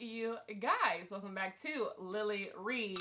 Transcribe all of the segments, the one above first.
you guys? Welcome back to Lily Reed.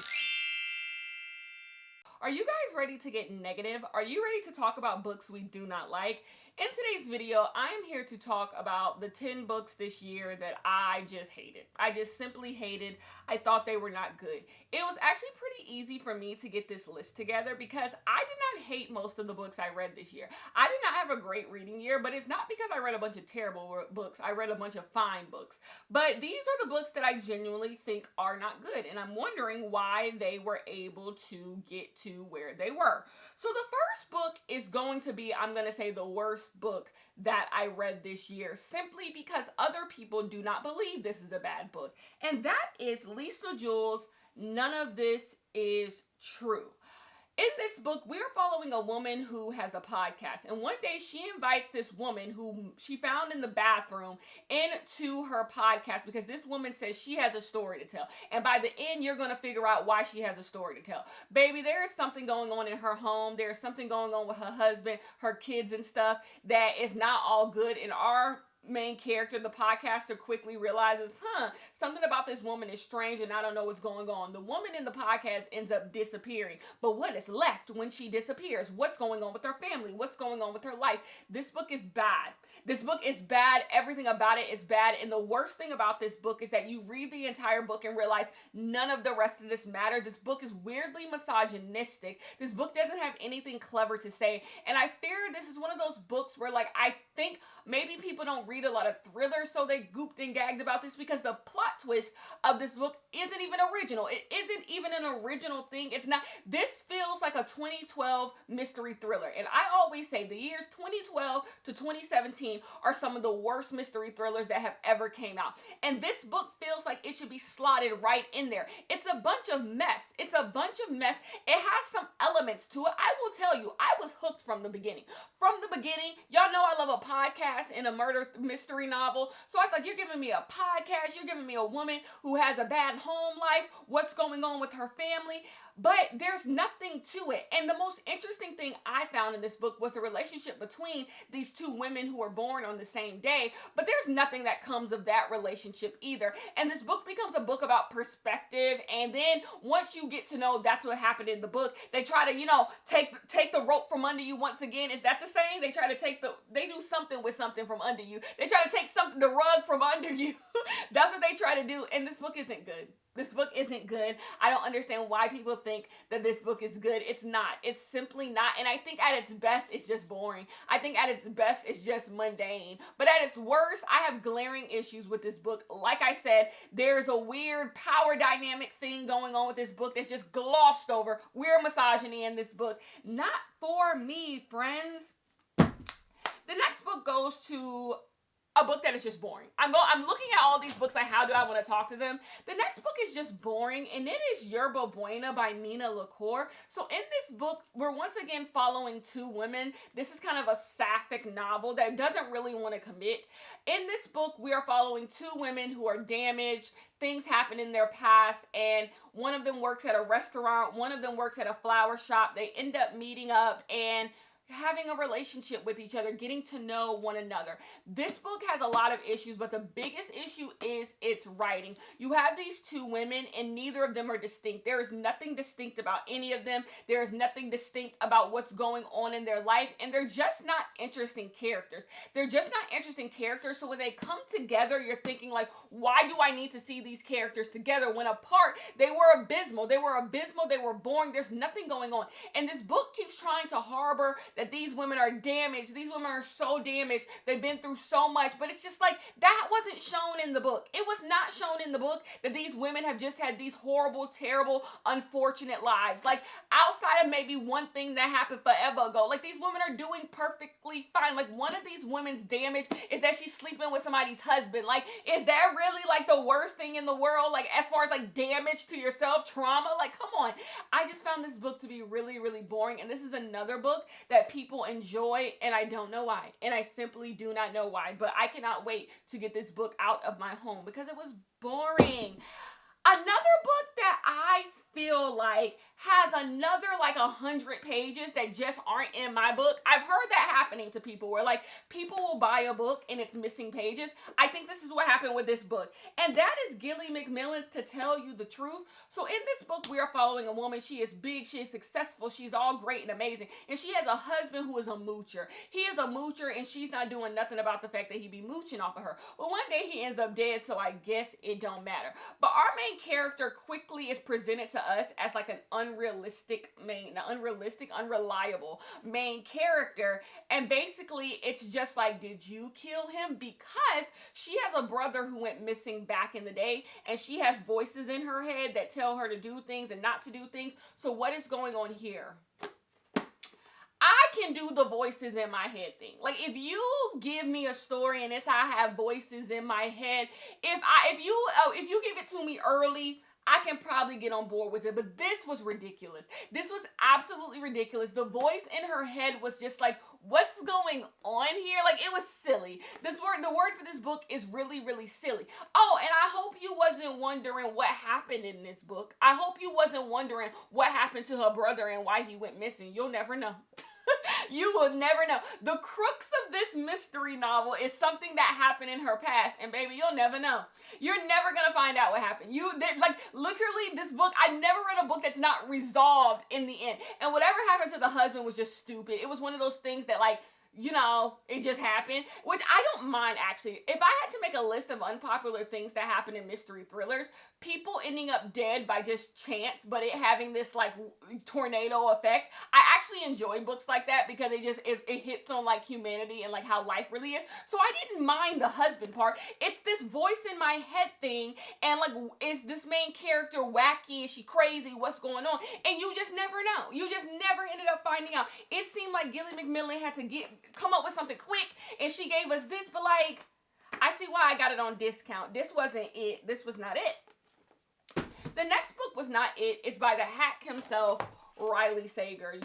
Are you guys ready to get negative? Are you ready to talk about books we do not like? In today's video, I am here to talk about the 10 books this year that I just hated. I just simply hated. I thought they were not good. It was actually pretty easy for me to get this list together because I did not hate most of the books I read this year. I did not have a great reading year, but it's not because I read a bunch of terrible books. I read a bunch of fine books. But these are the books that I genuinely think are not good, and I'm wondering why they were able to get to where they were. So the first book is going to be, I'm going to say, the worst book that I read this year, simply because other people do not believe this is a bad book. And that is Lisa Jewell's None of This Is True. In this book, we're following a woman who has a podcast. And one day she invites this woman who she found in the bathroom into her podcast because this woman says she has a story to tell. And by the end, you're going to figure out why she has a story to tell. Baby, there is something going on in her home. There's something going on with her husband, her kids and stuff that is not all good. And our main character, the podcaster, quickly realizes, something about this woman is strange and I don't know what's going on. The woman in the podcast ends up disappearing. But what is left when she disappears? What's going on with her family? What's going on with her life? This book is bad. This book is bad. Everything about it is bad. And the worst thing about this book is that you read the entire book and realize none of the rest of this matter. This book is weirdly misogynistic. This book doesn't have anything clever to say. And I fear this is one of those books where, like, I think maybe people don't read a lot of thrillers, so they gooped and gagged about this because the plot twist of this book isn't even original. It isn't even an original thing. It's not. This feels like a 2012 mystery thriller. And I always say the years 2012 to 2017 are some of the worst mystery thrillers that have ever came out. And this book feels like it should be slotted right in there. It's a bunch of mess. It's a bunch of mess. It has some elements to it. I will tell you, I was hooked from the beginning. From the beginning, y'all know I love a podcast and a murder mystery novel. So I was like, you're giving me a podcast. You're giving me a woman who has a bad home life. What's going on with her family? But there's nothing to it. And the most interesting thing I found in this book was the relationship between these two women who were born on the same day. But there's nothing that comes of that relationship either. And this book becomes a book about perspective. And then once you get to know that's what happened in the book, they try to, take the rope from under you once again. Is that the saying? They try to they do something with something from under you. They try to take the rug from under you. That's what they try to do. And this book isn't good. This book isn't good. I don't understand why people think that this book is good. It's not. It's simply not. And I think at its best, it's just boring. I think at its best, it's just mundane. But at its worst, I have glaring issues with this book. Like I said, there's a weird power dynamic thing going on with this book that's just glossed over. Weird misogyny in this book. Not for me, friends. The next book goes to a book that is just boring. I'm looking at all these books. How do I want to talk to them? The next book is just boring, and it is Yerba Buena by Nina LaCour. So in this book, we're once again following two women. This is kind of a sapphic novel that doesn't really want to commit. In this book, we are following two women who are damaged. Things happen in their past, and one of them works at a restaurant. One of them works at a flower shop. They end up meeting up and having a relationship with each other, getting to know one another. This book has a lot of issues, but the biggest issue is its writing. You have these two women, and neither of them are distinct. There is nothing distinct about any of them. There is nothing distinct about what's going on in their life, and they're just not interesting characters. They're just not interesting characters, so when they come together, you're thinking, like, why do I need to see these characters together? When apart, they were abysmal. They were boring. There's nothing going on. And this book keeps trying to harbor that these women are damaged. These women are so damaged. They've been through so much. But it's just like, that wasn't shown in the book. It was not shown in the book that these women have just had these horrible, terrible, unfortunate lives. Like, outside of maybe one thing that happened forever ago, like, these women are doing perfectly fine. Like, one of these women's damage is that she's sleeping with somebody's husband. Like, is that really, like, the worst thing in the world? Like, as far as, like, damage to yourself, trauma? Like, come on. I just found this book to be really, really boring. And this is another book that people enjoy, and I don't know why. And I simply do not know why. But I cannot wait to get this book out of my home because it was boring. Another book that I feel like has another like 100 pages that just aren't in my book. I've heard that happening to people where like people will buy a book and it's missing pages. I think this is what happened with this book. And that is Gilly McMillan's To Tell You the Truth. So in this book, we are following a woman. She is big, she is successful, she's all great and amazing. And she has a husband who is a moocher. He is a moocher and she's not doing nothing about the fact that he be mooching off of her. Well, one day he ends up dead, so I guess it don't matter. But our main character quickly is presented to us as like an unreliable main character. And basically it's just like, did you kill him? Because she has a brother who went missing back in the day, and she has voices in her head that tell her to do things and not to do things. So what is going on here? I can do the voices in my head thing. Like, if you give me a story and it's how I have voices in my head, if you give it to me early, I can probably get on board with it. But this was ridiculous. This was absolutely ridiculous. The voice in her head was just like, what's going on here? Like, it was silly. The word for this book is really, really silly. Oh, and I hope you wasn't wondering what happened in this book. I hope you wasn't wondering what happened to her brother and why he went missing. You'll never know. You will never know. The crux of this mystery novel is something that happened in her past, and baby, you'll never know. You're never gonna find out what happened. Literally, this book, I've never read a book that's not resolved in the end. And whatever happened to the husband was just stupid. It was one of those things that, like, you know, it just happened, which I don't mind, actually. If I had to make a list of unpopular things that happen in mystery thrillers, people ending up dead by just chance, but it having this like tornado effect, I actually enjoy books like that because it hits on like humanity and like how life really is. So I didn't mind the husband part. It's this voice in my head thing, and like, is this main character wacky? Is she crazy? What's going on? And you just never know. You just never ended up finding out. It seemed like Gilly McMillan had to come up with something quick, and she gave us this, but like, I see why I got it on discount. This wasn't it. This was not it. The next book was not it. It's by the hack himself, Riley Sager.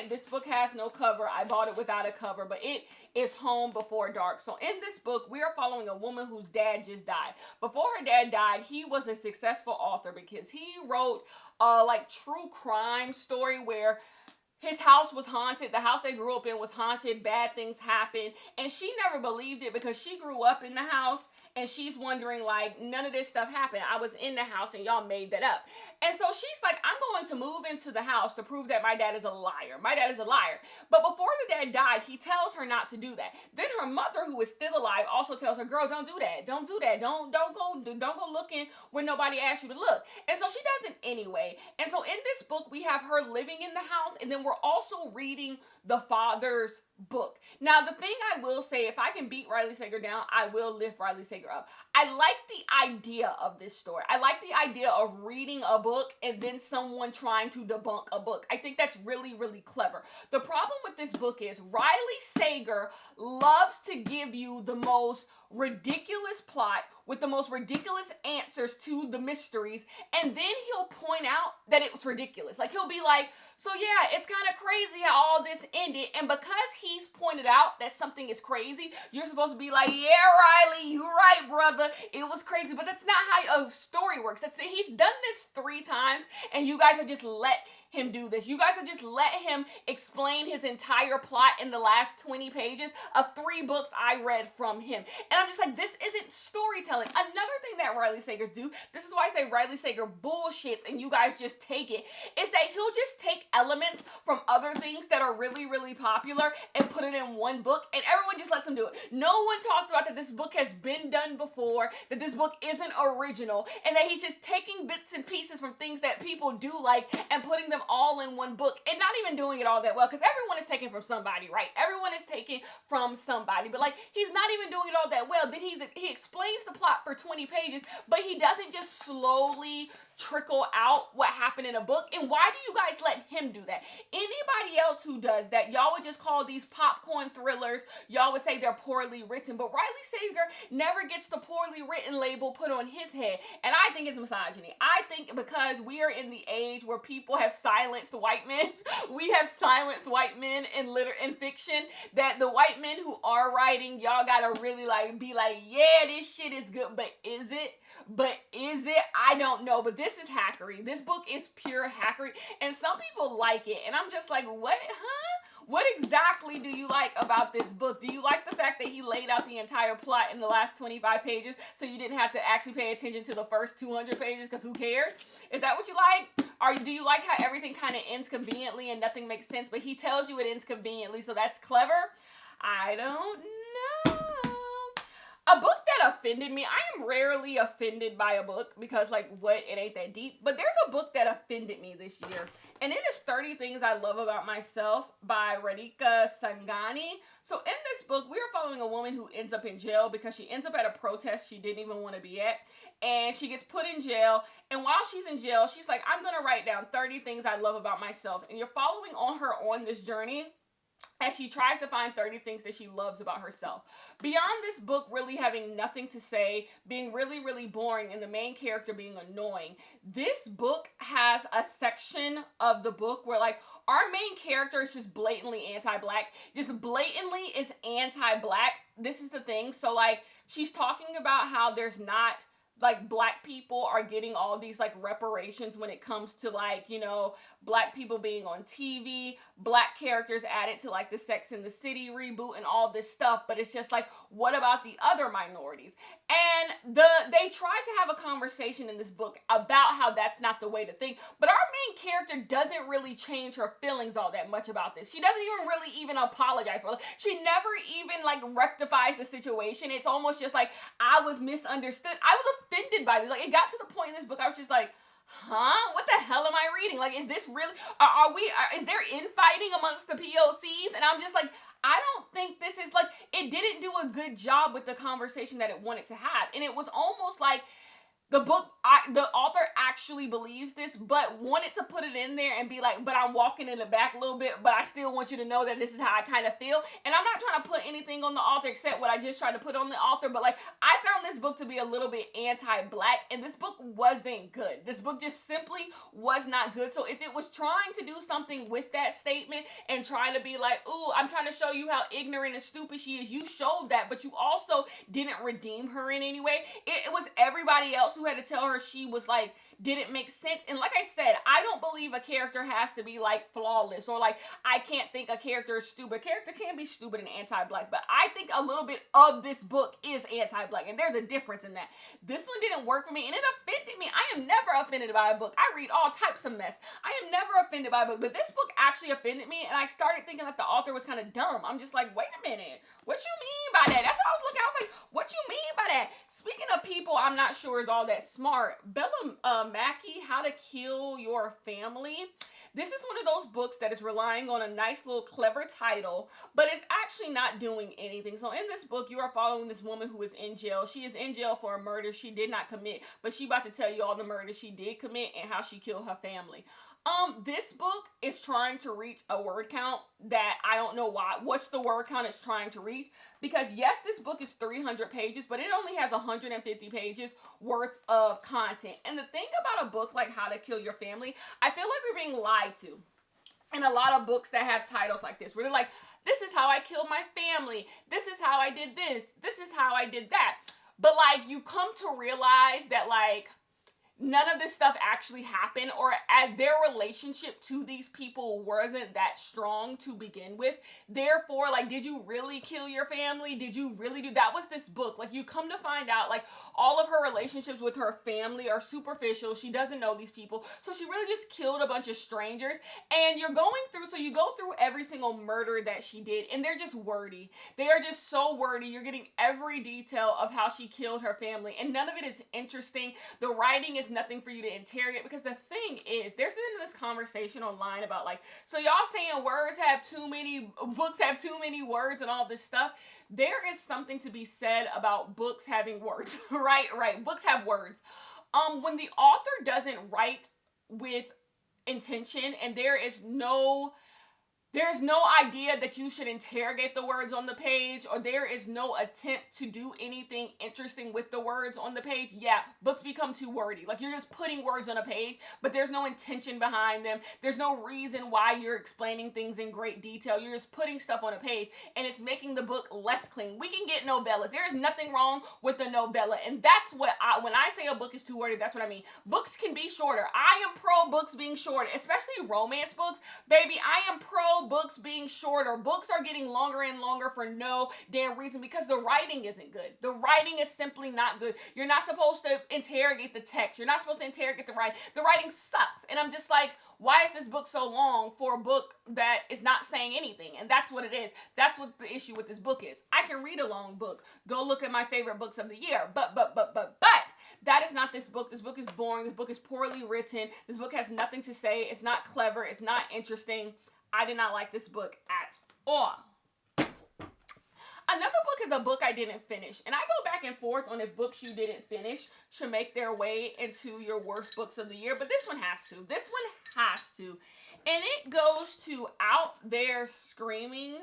This book has no cover. I bought it without a cover, but it is Home Before Dark. So in this book, we are following a woman whose dad just died. Before her dad died, he was a successful author because he wrote a like true crime story where his house was haunted. The house they grew up in was haunted. Bad things happened. And she never believed it because she grew up in the house and she's wondering, like, none of this stuff happened. I was in the house and y'all made that up. And so she's like, I'm going to move into the house to prove that my dad is a liar. My dad is a liar. But before the dad died, he tells her not to do that. Then her mother, who is still alive, also tells her, girl, don't do that. Don't do that. Don't go looking where nobody asked you to look. And so she doesn't anyway. And so in this book, we have her living in the house, and then we're also reading the father's book. Now, the thing I will say, if I can beat Riley Sager down, I will lift Riley Sager up. I like the idea of this story. I like the idea of reading a book and then someone trying to debunk a book. I think that's really, really clever. The problem with this book is Riley Sager loves to give you the most ridiculous plot with the most ridiculous answers to the mysteries, and then he'll point out that it was ridiculous. Like, he'll be like, so yeah, it's kind of crazy how all this ended, and because he's pointed out that something is crazy, you're supposed to be like, yeah, Riley, you're right, brother, it was crazy. But that's not how a story works. He's done this 3 times, and you guys have just let him do this. You guys have just let him explain his entire plot in the last 20 pages of 3 books I read from him. And I'm just like, this isn't storytelling. Another thing that Riley Sager do, this is why I say Riley Sager bullshits and you guys just take it, is that he'll just take elements from other things that are really, really popular and put it in one book, and everyone just lets him do it. No one talks about that this book has been done before, that this book isn't original, and that he's just taking bits and pieces from things that people do like and putting them all in one book, and not even doing it all that well, because everyone is taking from somebody, right? Everyone is taking from somebody, but like, he's not even doing it all that well. Then he explains the plot for 20 pages, but he doesn't just slowly trickle out what happened in a book. And why do you guys let him do that? Anybody else who does that, y'all would just call these popcorn thrillers. Y'all would say they're poorly written, but Riley Sager never gets the poorly written label put on his head, and I think it's misogyny. I think because we are in the age where people have silenced white men, we have silenced white men in fiction, that the white men who are writing, y'all gotta really like be like, yeah, this shit is good, but is it? but is it? I don't know. But this is hackery. This book is pure hackery, and some people like it, and I'm just like, what, huh? What exactly do you like about this book? Do you like the fact that he laid out the entire plot in the last 25 pages so you didn't have to actually pay attention to the first 200 pages because who cared? Is that what you like? Or do you like how everything kind of ends conveniently and nothing makes sense, but he tells you it ends conveniently, so that's clever? I don't know. A book that offended me, I am rarely offended by a book because, like, what, it ain't that deep. But there's a book that offended me this year, and it is 30 Things I Love About Myself by Reika Sani. So in this book, we are following a woman who ends up in jail because she ends up at a protest she didn't even want to be at, and she gets put in jail. And while she's in jail, she's like, I'm going to write down 30 things I love about myself. And you're following on her on this journey as she tries to find 30 things that she loves about herself. Beyond this book really having nothing to say, being really, really boring, and the main character being annoying, this book has a section of the book where, like, our main character is just blatantly anti-black. Just blatantly is anti-black. This is the thing. So, like, she's talking about how there's not, like, black people are getting all these, like, reparations when it comes to, like, you know, black people being on TV, black characters added to, like, the Sex and the City reboot and all this stuff. But it's just like, what about the other minorities? And they try to have a conversation in this book about how that's not the way to think. But our main character doesn't really change her feelings all that much about this. She doesn't even apologize for it. She never even, like, rectifies the situation. It's almost just like, I was misunderstood. I was offended by this. Like, it got to the point in this book I was just like, huh? What the hell am I reading? Like, is this really, is there infighting amongst the POCs? And I'm just like, I don't think this is, like, it didn't do a good job with the conversation that it wanted to have. And it was almost like the author actually believes this, but wanted to put it in there and be like, but I'm walking in the back a little bit, but I still want you to know that this is how I kind of feel. And I'm not trying to put anything on the author except what I just tried to put on the author, but, like, I found this book to be a little bit anti-black, and this book wasn't good. This book just simply was not good. So if it was trying to do something with that statement and trying to be like, ooh, I'm trying to show you how ignorant and stupid she is, you showed that, but you also didn't redeem her in any way. It was everybody else who had to tell her she was, like, didn't make sense. And like I said, I don't believe a character has to be, like, flawless, or, like, I can't think a character is stupid. A character can be stupid and anti-black, but I think a little bit of this book is anti-black, and there's a difference in that. This one didn't work for me, and it offended me. I am never offended by a book. I read all types of mess. I am never offended by a book, but this book actually offended me, and I started thinking that the author was kind of dumb. I'm just like, wait a minute. What you mean by that? That's what I was looking at. I was like, what you mean by that? Speaking of people I'm not sure is all that smart, Bella Mackey, How to Kill Your Family. This is one of those books that is relying on a nice little clever title, but it's actually not doing anything. So in this book, you are following this woman who is in jail. She is in jail for a murder she did not commit, but she about to tell you all the murders she did commit and how she killed her family. This book is trying to reach a word count that I don't know why. What's the word count it's trying to reach? Because yes, this book is 300 pages, but it only has 150 pages worth of content. And the thing about a book like How to Kill Your Family, I feel like we're being lied to. And a lot of books that have titles like this, where they're like, this is how I killed my family. This is how I did this. This is how I did that. But, like, you come to realize that, like, none of this stuff actually happened, or their relationship to these people wasn't that strong to begin with. Therefore, like, did you really kill your family? Did you really do that? Was this book? Like, you come to find out, like, all of her relationships with her family are superficial. She doesn't know these people. So she really just killed a bunch of strangers. And you're going through, so you go through every single murder that she did, and they're just wordy. They are just so wordy. You're getting every detail of how she killed her family, and none of it is interesting. The writing is nothing for you to interrogate, because the thing is, there's been this conversation online about, like, so y'all saying books have too many words and all this stuff. There is something to be said about books having words, right? Books have words. When the author doesn't write with intention, and there is no There's no idea that you should interrogate the words on the page, or there is no attempt to do anything interesting with the words on the page. Yeah, books become too wordy. Like, you're just putting words on a page, but there's no intention behind them. There's no reason why you're explaining things in great detail. You're just putting stuff on a page, and it's making the book less clean. We can get novellas. There is nothing wrong with the novella, and that's what when I say a book is too wordy, that's what I mean. Books can be shorter. I am pro books being shorter, especially romance books. Baby, I am pro books being shorter. Books are getting longer and longer for no damn reason because the writing isn't good. The writing is simply not good. You're not supposed to interrogate the text. You're not supposed to interrogate the writing. The writing sucks. And I'm just like, why is this book so long for a book that is not saying anything? And that's what it is. That's what the issue with this book is. I can read a long book. Go look at my favorite books of the year. But that is not this book. This book is boring. This book is poorly written. This book has nothing to say. It's not clever. It's not interesting. I did not like this book at all. Another book is a book I didn't finish. And I go back and forth on if books you didn't finish should make their way into your worst books of the year. But this one has to. This one has to. And it goes to Out There Screaming,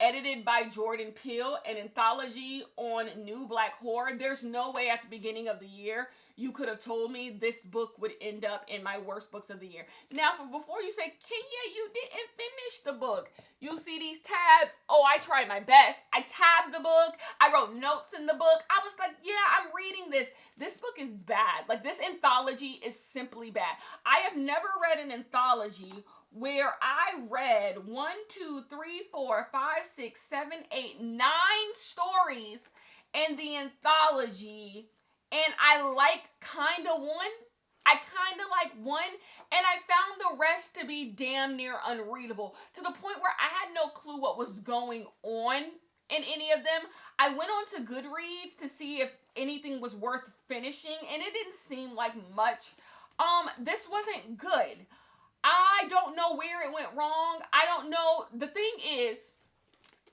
edited by Jordan Peele, an anthology on new black horror. There's no way at the beginning of the year you could have told me this book would end up in my worst books of the year. Now, before you say, Kenya, you didn't finish the book. You see these tabs. Oh, I tried my best. I tabbed the book. I wrote notes in the book. I was like, yeah, I'm reading this. This book is bad. Like, this anthology is simply bad. I have never read an anthology where I read 1, 2, 3, 4, 5, 6, 7, 8, 9 stories in the anthology, and I liked kind of one. I kind of liked one, and I found the rest to be damn near unreadable, to the point where I had no clue what was going on in any of them. I went on to Goodreads to see if anything was worth finishing, and it didn't seem like much. This wasn't good. I don't know where it went wrong. I don't know. The thing is,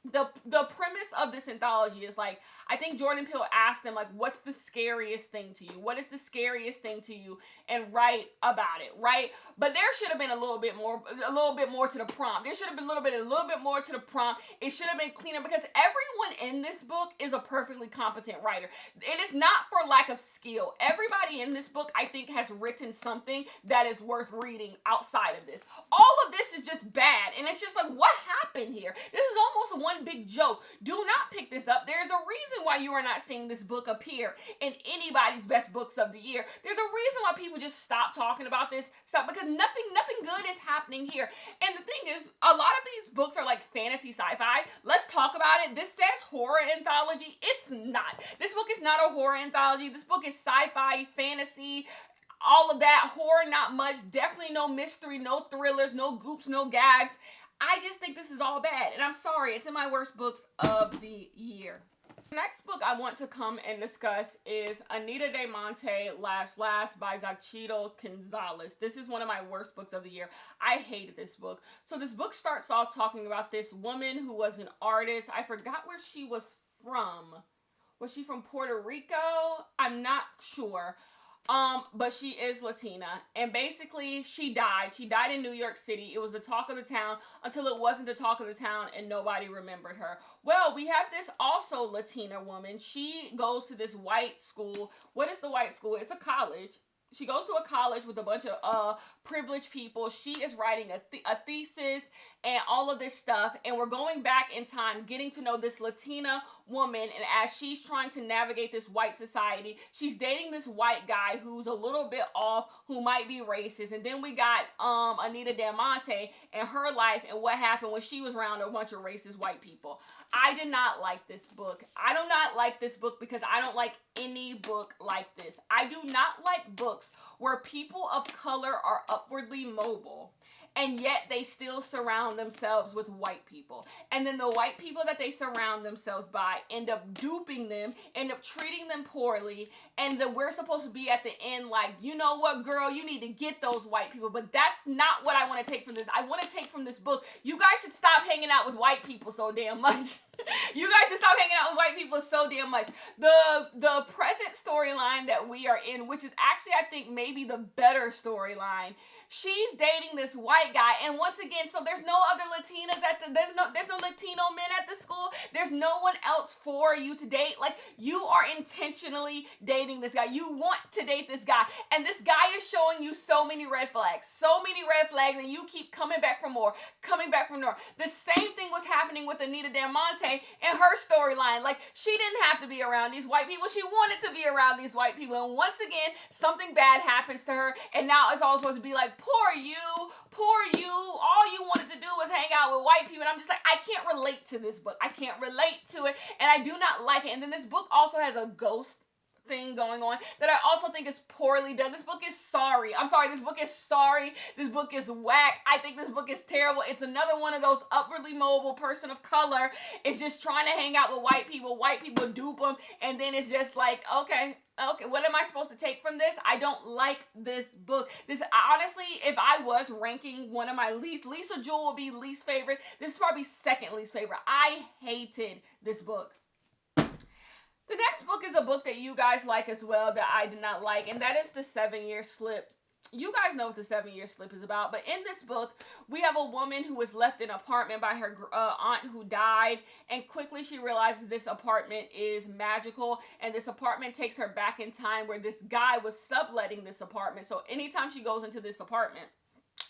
the premise of this anthology is like, I think Jordan Peele asked him, like, what's the scariest thing to you? What is the scariest thing to you? And write about it, right? But there should have been a little bit more to the prompt. There should have been a little bit more to the prompt. It should have been cleaner, because everyone in this book is a perfectly competent writer. It is not for lack of skill. Everybody in this book, I think, has written something that is worth reading outside of this. All of this is just bad. And it's just like, what happened here? This is almost one big joke. Do not pick this up. There's a reason why you are not seeing this book appear in anybody's best books of the year. There's a reason why people just stop talking about this stuff, because nothing good is happening here. And the thing is, a lot of these books are like fantasy sci-fi. Let's talk about it. This says horror anthology. It's not. This book is not a horror anthology. This book is sci-fi, fantasy, all of that. Horror, not much. Definitely no mystery, no thrillers, no goops, no gags. I just think this is all bad, and I'm sorry, it's in my worst books of the year. The next book I want to come and discuss is Anita de Monte, Last by Zachito Gonzalez. This is one of my worst books of the year. I hated this book. So this book starts off talking about this woman who was an artist. I forgot where she was from. Was she from Puerto Rico? I'm not sure. But she is Latina, and basically she died. She died in New York City. It was the talk of the town until it wasn't the talk of the town and nobody remembered her. Well, we have this also Latina woman. She goes to this white school. What is the white school? It's a college. She goes to a college with a bunch of privileged people. She is writing a thesis and all of this stuff. And we're going back in time, getting to know this Latina woman. And as she's trying to navigate this white society, she's dating this white guy who's a little bit off, who might be racist. And then we got Anita de Monte and her life and what happened when she was around a bunch of racist white people. I did not like this book. I do not like this book because I don't like any book like this. I do not like books where people of color are upwardly mobile, and yet they still surround themselves with white people. And then the white people that they surround themselves by end up duping them, end up treating them poorly, and then we're supposed to be at the end like, you know what, girl, you need to get those white people. But that's not what I want to take from this. I want to take from this book, you guys should stop hanging out with white people so damn much. You guys should stop hanging out with white people so damn much. The present storyline that we are in, which is actually, I think, maybe the better storyline, she's dating this white white guy. And once again, so there's no other Latinas there's no Latino men at the school. There's no one else for you to date. Like, you are intentionally dating this guy. You want to date this guy. And this guy is showing you so many red flags. So many red flags, and you keep coming back for more. Coming back for more. The same thing was happening with Anita Diamante in her storyline. Like, she didn't have to be around these white people. She wanted to be around these white people. And once again, something bad happens to her. And now it's all supposed to be like, poor you. All you wanted to do was hang out with white people. And I'm just like, I can't relate to this book. I can't relate to it. And I do not like it. And then this book also has a ghost thing going on that I also think is poorly done. This book is sorry. I'm sorry. This book is sorry. This book is whack. I think this book is terrible. It's another one of those upwardly mobile person of color is just trying to hang out with white people. White people dupe them. And then it's just like, okay, what am I supposed to take from this? I don't like this book. This, honestly, if I was ranking one of my Lisa Jewell would be least favorite. This is probably second least favorite. I hated this book. The next book is a book that you guys like as well that I did not like, and that is The 7-Year Slip. You guys know what The 7-Year Slip is about, but in this book, we have a woman who was left in an apartment by her aunt who died, and quickly she realizes this apartment is magical, and this apartment takes her back in time where this guy was subletting this apartment. So anytime she goes into this apartment,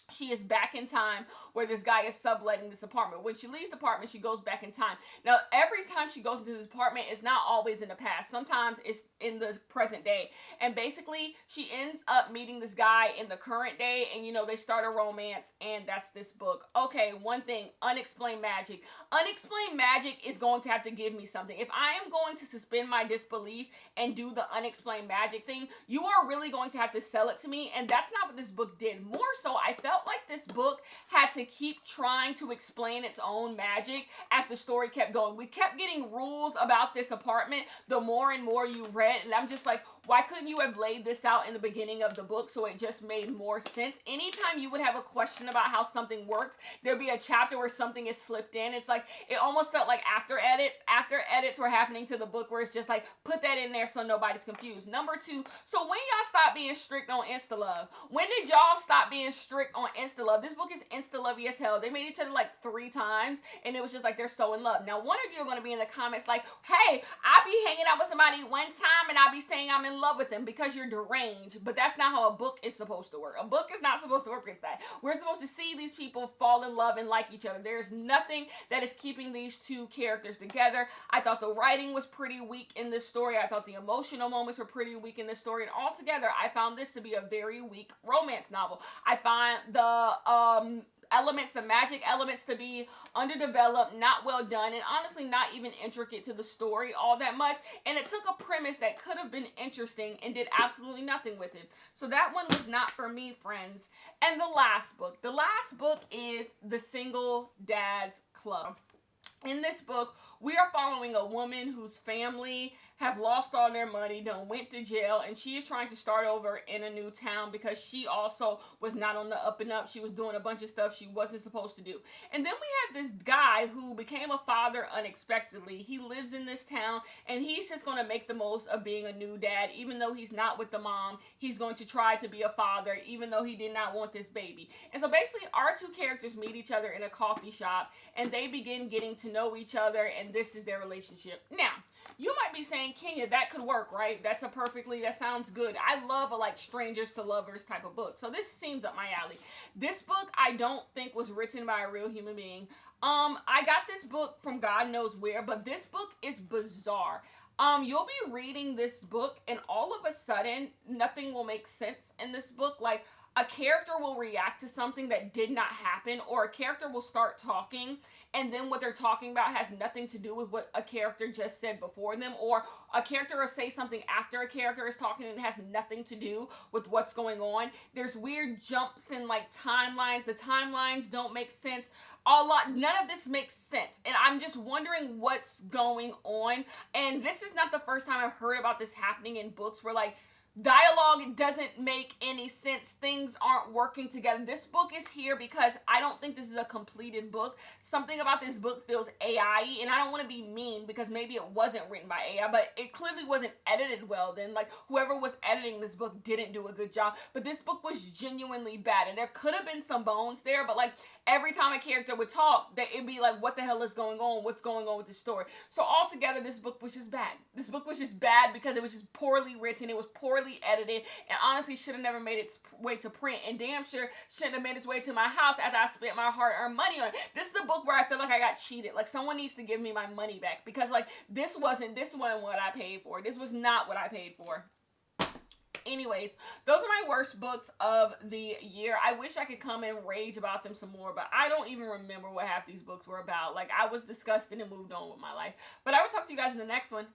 she is back in time where this guy is subletting this apartment. When she leaves the apartment, she goes back in time. Now, every time she goes into this apartment, it's not always in the past. Sometimes it's in the present day. And basically, she ends up meeting this guy in the current day, and, you know, they start a romance, and that's this book. Okay, one thing, unexplained magic. Unexplained magic is going to have to give me something. If I am going to suspend my disbelief and do the unexplained magic thing, you are really going to have to sell it to me, and that's not what this book did. More so, I felt like this book had to keep trying to explain its own magic as the story kept going. We kept getting rules about this apartment the more and more you read, and I'm just like, why couldn't you have laid this out in the beginning of the book so it just made more sense? Anytime you would have a question about how something works, there'd be a chapter where something is slipped in. It's like, it almost felt like after edits were happening to the book where it's just like, put that in there so nobody's confused. Number two, so when y'all stop being strict on Insta-love? When did y'all stop being strict on Insta-love? This book is Insta-lovey as hell. They made each other like 3 times, and it was just like, they're so in love. Now, one of you are going to be in the comments like, hey, I be hanging out with somebody one time, and I be saying I'm in love with them because you're deranged. But that's not how a book is supposed to work. A book is not supposed to work like that. We're supposed to see these people fall in love and like each other. There's nothing that is keeping these two characters together. I thought the writing was pretty weak in this story. I thought the emotional moments were pretty weak in this story. And altogether, I found this to be a very weak romance novel. I find the the magic elements to be underdeveloped, not well done, and honestly not even intricate to the story all that much. And it took a premise that could have been interesting and did absolutely nothing with it. So that one was not for me, friends. And the last book is The Single Dad's Club. In this book, we are following a woman whose family have lost all their money, done went to jail, and she is trying to start over in a new town because she also was not on the up and up. She was doing a bunch of stuff she wasn't supposed to do. And then we have this guy who became a father unexpectedly. He lives in this town, and he's just going to make the most of being a new dad. Even though he's not with the mom, he's going to try to be a father, even though he did not want this baby. And so basically, our two characters meet each other in a coffee shop, and they begin getting to know each other, and this is their relationship. Now, you might be saying, Kenya, that could work, right? That sounds good. I love a like strangers to lovers type of book. So this seems up my alley. This book I don't think was written by a real human being. I got this book from God knows where, but this book is bizarre. You'll be reading this book and all of a sudden nothing will make sense in this book. Like, a character will react to something that did not happen, or a character will start talking and then what they're talking about has nothing to do with what a character just said before them, or a character will say something after a character is talking and it has nothing to do with what's going on. There's weird jumps in like timelines. The timelines don't make sense. None of this makes sense, and I'm just wondering what's going on. And this is not the first time I've heard about this happening in books where like dialogue doesn't make any any sense. Things aren't working together. This book is here because I don't think this is a completed book. Something about this book feels AI-y, and I don't want to be mean because maybe it wasn't written by AI, but it clearly wasn't edited well then. Like, whoever was editing this book didn't do a good job. But this book was genuinely bad, and there could have been some bones there, but like every time a character would talk, it'd be like, what the hell is going on? What's going on with this story? So altogether, this book was just bad. This book was just bad because it was just poorly written. It was poorly edited, and honestly should have never made its way to print, and damn sure shouldn't have made its way to my house after I spent my hard-earned money on it. This is a book where I feel like I got cheated. Like, someone needs to give me my money back, because like this wasn't what I paid for. This was not what I paid for. Anyways, those are my worst books of the year. I wish I could come and rage about them some more, but I don't even remember what half these books were about. Like, I was disgusted and moved on with my life. But I will talk to you guys in the next one.